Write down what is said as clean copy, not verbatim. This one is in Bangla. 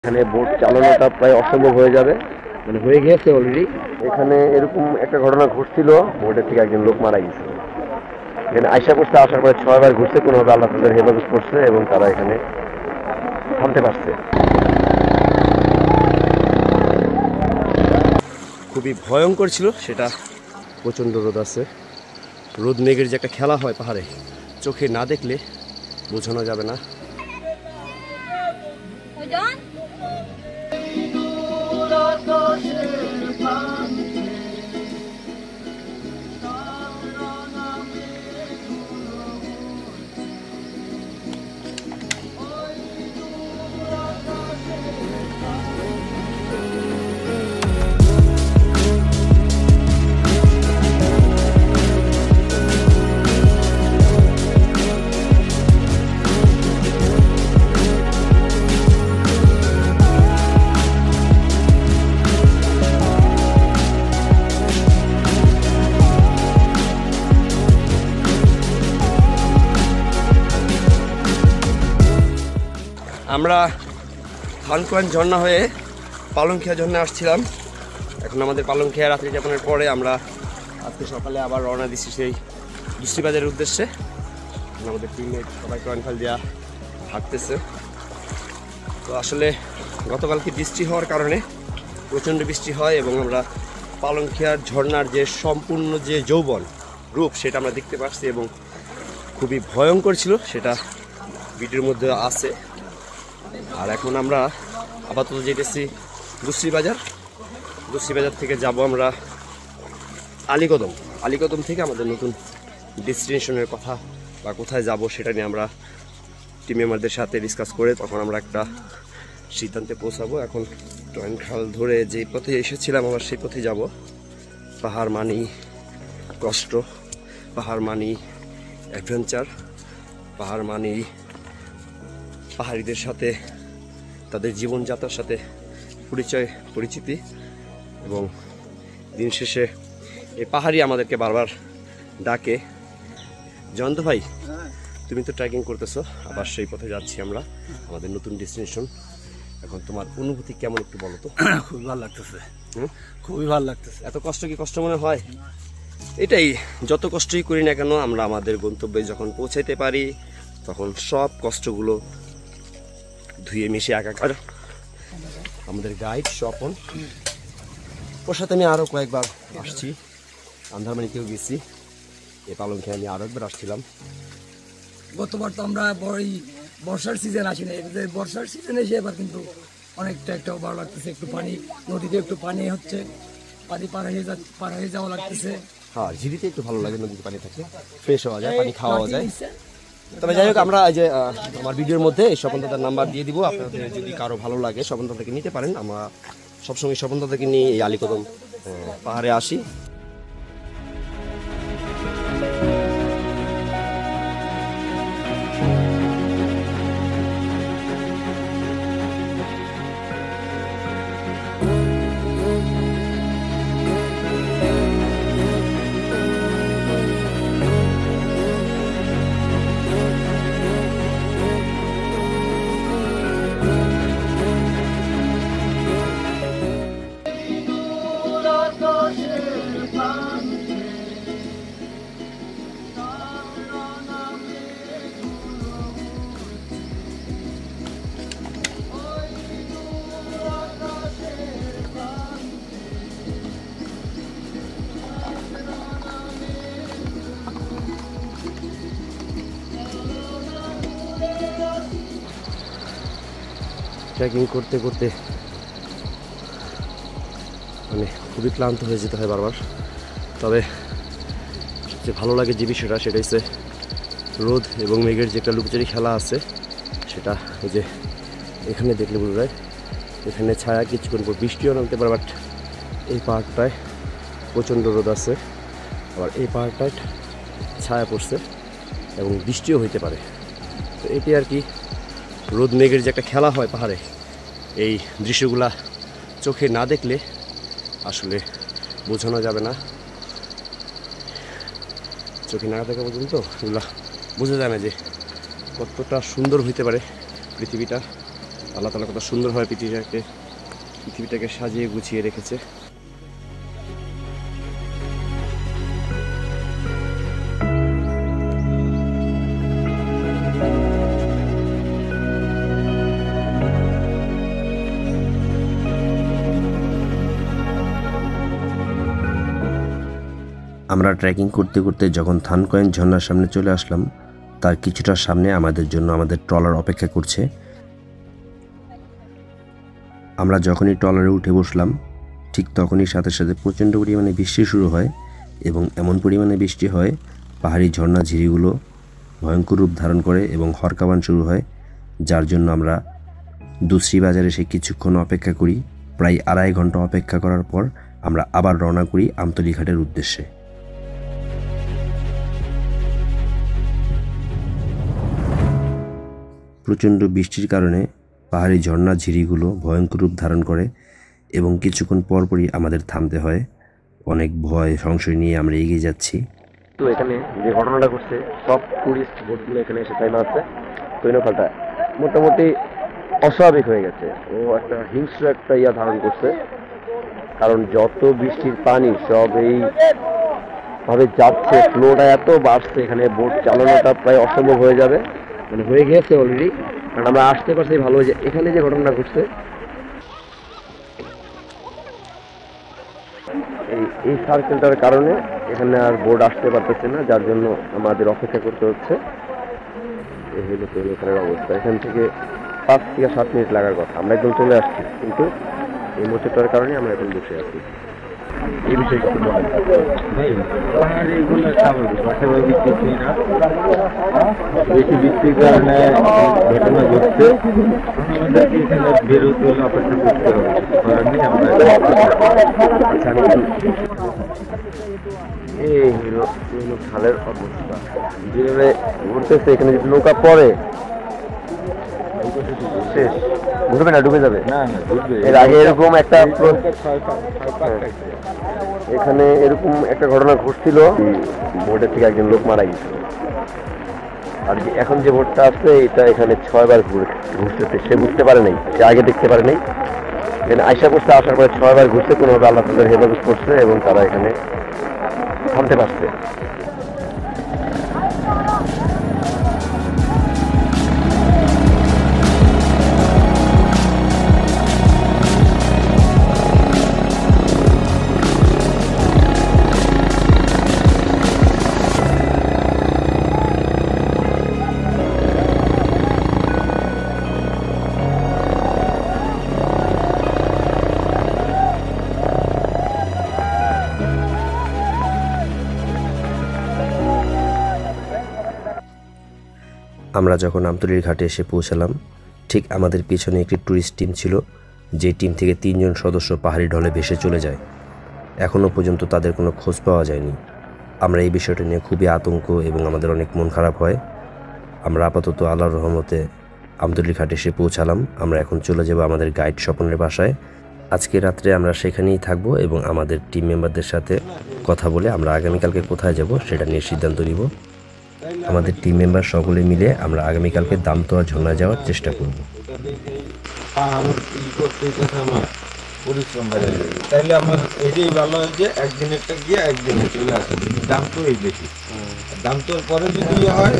এখানে বোট চালানোটা প্রায় অসম্ভব হয়ে যাবে, মানে হয়ে গেছে অলরেডি। এখানে এরকম একটা ঘটনা ঘটছিল, বোটের থেকে একজন লোক মারা গেছে। এখানে আশা করতে আসার পরে 6 বার ঘুরছে, কোনোভাবে আল্লাহ তাদের হেফাজত করছে এবং তারা এখানে থামতে পারছে। খুবই ভয়ঙ্কর ছিল সেটা। প্রচণ্ড রোদ আছে, রোদ মেঘের যে একটা খেলা হয় পাহাড়ে, চোখে না দেখলে বোঝানো যাবে না। আমরা খানকুয়ান ঝর্ণা হয়ে পালংখিয়া ঝর্ণা আসছিলাম। এখন আমাদের পালংখিয়া রাত্রি যাপনের পরে আমরা আজকে সকালে আবার রওনা দিচ্ছি সেই দুশ্চিবাজারের উদ্দেশ্যে। আমাদের টিমমেট সবাই ট্রেনফাল দেওয়া হাঁটতেছে। তো আসলে গতকালকে বৃষ্টি হওয়ার কারণে প্রচণ্ড বৃষ্টি হয় এবং আমরা পালংখিয়ার ঝর্ণার যে সম্পূর্ণ যে যৌবন রূপ সেটা আমরা দেখতে পাচ্ছি এবং খুবই ভয়ঙ্কর ছিল সেটা ভিডিওর মধ্যে আছে। আর এখন আমরা আপাতত যেতেছি দুশ্চিবাজার থেকে যাব আমরা আলীকদম থেকে আমাদের নতুন ডেস্টিনেশনের কথা বা কোথায় যাব সেটা নিয়ে আমরা টিম মেম্বারদের সাথে ডিসকাস করে তখন আমরা একটা সিদ্ধান্তে পৌঁছাবো। এখন ট্রেনখাল ধরে যে পথে এসেছিলাম আমরা সেই পথে যাব। পাহাড় মানি কষ্ট, পাহাড় মানি অ্যাডভেঞ্চার, পাহাড় মানি পাহাড়িদের সাথে তাদের জীবনযাত্রার সাথে পরিচিতি এবং দিন শেষে এই পাহাড়ি আমাদেরকে বারবার ডাকে। জয়ন্ত ভাই, তুমি তো ট্রেকিং করতেছো, আবার সেই পথে যাচ্ছি আমরা আমাদের নতুন ডেস্টিনেশন। এখন তোমার অনুভূতি কেমন একটু বলো তো। খুবই ভালো লাগতেছে, খুবই ভালো লাগতেছে। এত কষ্ট কি কষ্ট মনে হয়? এটাই, যত কষ্টই করি না কেন আমরা আমাদের গন্তব্যে যখন পৌঁছাইতে পারি তখন সব কষ্টগুলো ধুয়ে মিশে একাকার। আমাদের গাইড স্বপন, ওর সাথে আমি আরও কয়েকবার আসছি, আন্ধারমানিকেও গেছি, এই পালংখিয়া আমি আরও একবার আসছিলাম। গতবার তো আমরা বর্ষার সিজন আসিনি, বর্ষার সিজনে এসে এবার কিন্তু অনেকটা একটা ভালো লাগতেছে। একটু পানি, নদীতে একটু পানি হচ্ছে, পানি পার হয়ে যাওয়া লাগতেছে। হ্যাঁ, ঝিরিতে একটু ভালো লাগে, নদীতে পানি থাকে, ফ্রেশ হওয়া যায়, পানি খাওয়া যায়। তবে যাই হোক, আমরা যে আমার ভিডিওর মধ্যে স্বপন দাদার নাম্বার দিয়ে দিব, আপনাদের যদি কারো ভালো লাগে স্বপন দাদাকে নিতে পারেন। আমরা সবসময় স্বপন দাদাকে নিয়ে এই আলীকদম পাহাড়ে আসি। ট্রেকিং করতে করতে মানে খুবই ক্লান্ত হয়ে যেতে হয় বারবার। তবে সবচেয়ে ভালো লাগে যে বিষয়টা সেটা হচ্ছে রোদ এবং মেঘের যে একটা লুকোচুরি খেলা আছে সেটা। এই যে এখানে দেখলে বোঝা যায় এখানে ছায়া কিছুক্ষণ পর বৃষ্টিও নামতে পারে, বাট এই পাহাড়টায় প্রচণ্ড রোদ আছে, আবার এই পাহাড়টায় ছায়া পড়ছে এবং বৃষ্টিও হইতে পারে। তো এটি আর কি, রোদ মেঘের যে একটা খেলা হয় পাহাড়ে, এই দৃশ্যগুলা চোখে না দেখলে আসলে বোঝানো যাবে না। চোখে না দেখা পর্যন্ত এগুলা বোঝা যায় না যে কতটা সুন্দর হইতে পারে পৃথিবীটা। আল্লাহ তাআলা কত সুন্দরভাবে পৃথিবীটাকে সাজিয়ে গুছিয়ে রেখেছে। আমরা ট্রেকিং করতে করতে যখন থানকয়েন ঝর্ণার সামনে চলে আসলাম, তার কিছুটা সামনে আমাদের জন্য আমাদের ট্রলার অপেক্ষা করছে। আমরা যখনই ট্রলারে উঠে বসলাম, ঠিক তখনই সাথে সাথে প্রচণ্ড পরিমাণে বৃষ্টি শুরু হয় এবং এমন পরিমাণে বৃষ্টি হয় পাহাড়ি ঝর্ণা ঝিরিগুলো ভয়ঙ্কর রূপ ধারণ করে এবং হরকাবান শুরু হয়, যার জন্য আমরা দুশ্রী বাজারে এসে কিছুক্ষণ অপেক্ষা করি। প্রায় 2.5 ঘন্টা অপেক্ষা করার পর আমরা আবার রওনা করি আমতলী ঘাটের উদ্দেশ্যে। প্রচণ্ড বৃষ্টির কারণে পাহাড়ি ঝর্ণা ঝিরিগুলো ভয়ঙ্কর রূপ ধারণ করে এবং কিছুক্ষণ পরপরই আমাদের থামতে হয়। অনেক ভয় সংশয় নিয়ে আমরা এগিয়ে যাচ্ছি। তো এখানে যে ঘটনাটা ঘটছে, সব টুরিস্ট বোটগুলো এখানে এসে টাইম আছে, তৈনখালটা মোটামুটি অস্বাভাবিক হয়ে গেছে। ও একটা হিংস্র একটা ধারণ করছে, কারণ যত বৃষ্টির পানি সব এই ভাবে যাচ্ছে, ফ্লোটা এত বাড়ছে, এখানে বোট চালানোটা প্রায় অসম্ভব হয়ে যাবে, মানে হয়ে গেছে অলরেডি। কারণ আমরা আসতে পারছি ভালো, যে এখানে যে ঘটনা ঘটছে এই সার্কেলটার কারণে এখানে আর বোর্ড আসতে পারতেছে না, যার জন্য আমাদের অপেক্ষা করতে হচ্ছে। এই হলো তৈনখালের অবস্থা। এখান থেকে 5 থেকে 7 মিনিট লাগার কথা, আমরা একদম চলে আসছি, কিন্তু এই মোটরটার কারণে আমরা এখন বসে আছি। এই বিষয়ে কিছু বলেন ভাই। পাহাড় এগুলো স্বাভাবিক, অস্বাভাবিক কিছুই না। বেশি বৃষ্টির কারণে ঘটনা ঘটছে, আমাদেরকে এখানে বেরোতে হলে অপেক্ষা করতে হবে, করার নেই। আমরা এই হলো খালের অবস্থা, যেভাবে ঘুরতেছে। এখানে যদি নৌকা পড়ে শেষ, ঘুরবে না, ডুবে যাবে। না না, বুঝবে। এর আগে এরকম একটা এখানে এরকম একটা ঘটনা ঘটছিল, বোটের থেকে একজন লোক মারা গেছিল। আর এখন যে বোটটা আছে এটা এখানে 6 বার ঘুরতেছে, সে বুঝতে পারে নাই, সে আগে দেখতে পারে নাই। এখানে আয়সা করতে আসার পরে 6 বার ঘুরছে, কোনোভাবে আল্লাহ তাদের হেফাজত করছে এবং তারা এখানে থামতে পারছে। আমরা যখন আমতলীর ঘাটে এসে পৌঁছালাম, ঠিক আমাদের পিছনে একটি ট্যুরিস্ট টিম ছিল, যে টিম থেকে 3 জন সদস্য পাহাড়ি ঢলে ভেসে চলে যায়। এখনও পর্যন্ত তাদের কোনো খোঁজ পাওয়া যায়নি। আমরা এই বিষয়টা নিয়ে খুবই আতঙ্ক এবং আমাদের অনেক মন খারাপ হয়। আমরা আপাতত আল্লাহর রহমতে আমতলীর ঘাটে এসে পৌঁছালাম। আমরা এখন চলে যাব আমাদের গাইড স্বপনের বাসায়। আজকে রাত্রে আমরা সেখানেই থাকবো এবং আমাদের টিম মেম্বারদের সাথে কথা বলে আমরা আগামীকালকে কোথায় যাব সেটা নিয়ে সিদ্ধান্ত নিব। আমাদের টিম মেম্বার সকলে মিলে আমরা আগামীকালকে দামতোয়া ঝর্ণায় যাওয়ার চেষ্টা করব। পরিশ্রম বেড়ে যাবে, তাইলে আমার এটাই ভালো হয় যে একদিনেরটা গিয়ে একদিনে চলে আসে। দাম তো এই বেশি, দাম তোর পরে যদি হয়